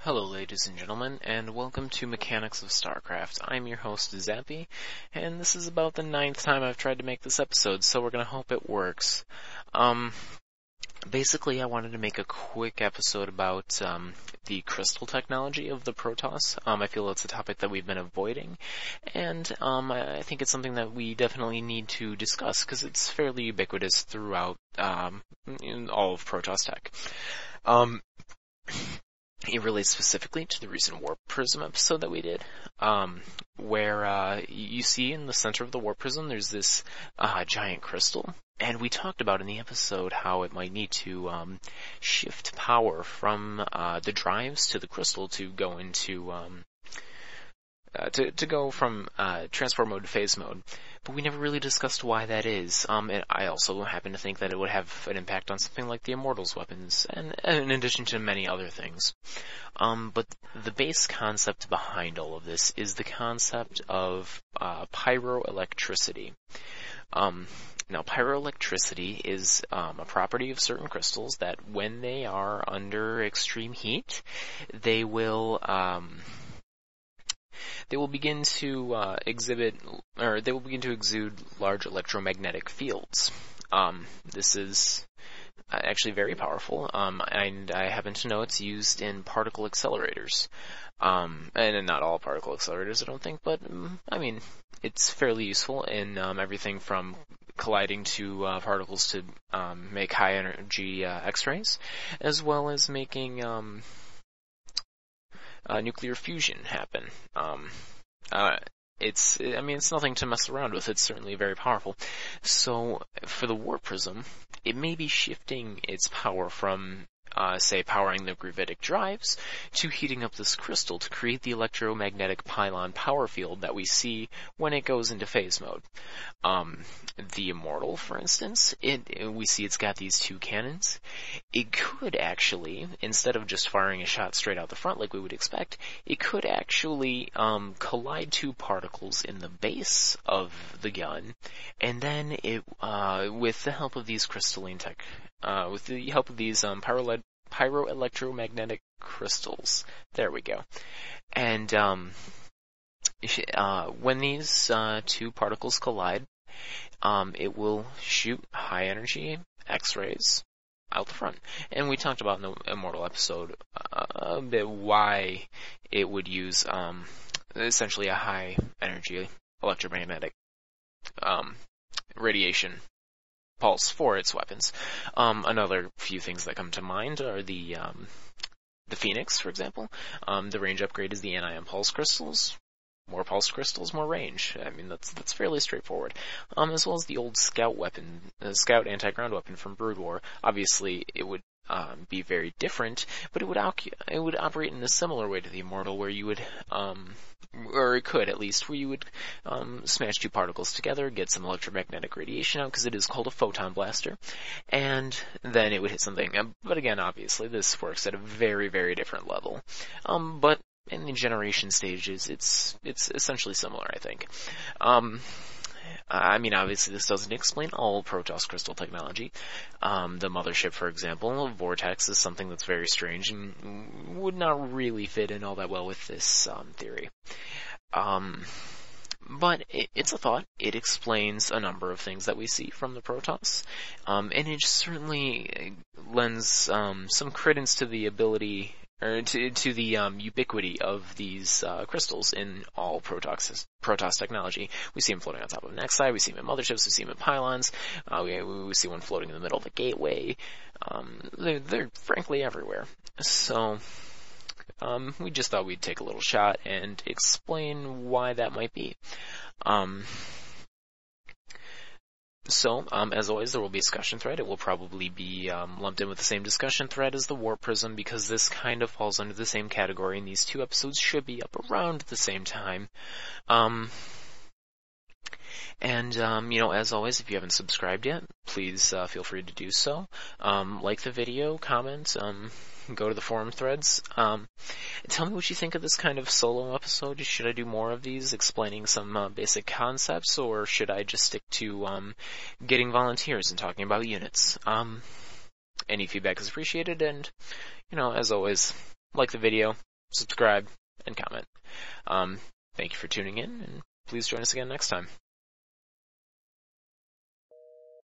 Hello ladies and gentlemen, and welcome to Mechanics of StarCraft. I'm your host, Zappy, and this is about the 9th time I've tried to make this episode, so we're gonna hope it works. Basically I wanted to make a quick episode about, the crystal technology of the Protoss. I feel it's a topic that we've been avoiding, and, I think it's something that we definitely need to discuss, because it's fairly ubiquitous throughout, in all of Protoss tech. It relates specifically to the recent Warp Prism episode that we did, where you see in the center of the Warp Prism there's this giant crystal, and we talked about in the episode how it might need to shift power from the drives to the crystal to go into to go from transport mode to phase mode, but we never really discussed why that is. And I also happen to think that it would have an impact on something like the Immortals weapons, and in addition to many other things. But the base concept behind all of this is the concept of pyroelectricity. Now, pyroelectricity is a property of certain crystals that when they are under extreme heat, they will begin to exude large electromagnetic fields. This is actually very powerful, and I happen to know it's used in particle accelerators. And not all particle accelerators, I don't think, but I mean, it's fairly useful in everything from colliding two particles to make high energy X-rays, as well as making nuclear fusion happen. It's nothing to mess around with. It's certainly very powerful. So for the Warp Prism, it may be shifting its power from, say, powering the gravitic drives to heating up this crystal to create the electromagnetic pylon power field that we see when it goes into phase mode. The Immortal, for instance, we see it's got these two cannons. It could actually, instead of just firing a shot straight out the front like we would expect, it could actually collide two particles in the base of the gun, and then it, with the help of these crystalline tech, with the help of these pyroelectromagnetic crystals, there we go. And when these two particles collide, it will shoot high energy X-rays out the front. And we talked about in the Immortal episode a bit why it would use essentially a high energy electromagnetic radiation pulse for its weapons. Another few things that come to mind are the Phoenix, for example. The range upgrade is the anion pulse crystals. More pulse crystals, more range. I mean, that's fairly straightforward. As well as the old Scout weapon, Scout anti-ground weapon from Brood War. Obviously, it would be very different, but it would operate in a similar way to the Immortal, where you would, or it could at least, where you would smash two particles together, get some electromagnetic radiation out, because it is called a photon blaster, and then it would hit something. But again, obviously, this works at a very, very different level. But in the generation stages, it's essentially similar, I think. I mean, obviously this doesn't explain all Protoss crystal technology. The mothership, for example, Vortex, is something that's very strange and would not really fit in all that well with this theory. But it's a thought. It explains a number of things that we see from the Protoss, and it certainly lends some credence to the ability, or to the ubiquity of these crystals in all Protoss technology. We see them floating on top of Nexi, we see them in motherships, we see them in pylons, we see one floating in the middle of a gateway. They're frankly everywhere. So we just thought we'd take a little shot and explain why that might be. So, as always, there will be a discussion thread. It will probably be lumped in with the same discussion thread as the Warp Prism, because this kind of falls under the same category, and these two episodes should be up around the same time. As always, if you haven't subscribed yet, please feel free to do so. Like the video, comment, go to the forum threads. Tell me what you think of this kind of solo episode. Should I do more of these, explaining some basic concepts, or should I just stick to getting volunteers and talking about units? Any feedback is appreciated, and, as always, like the video, subscribe, and comment. Thank you for tuning in, and please join us again next time.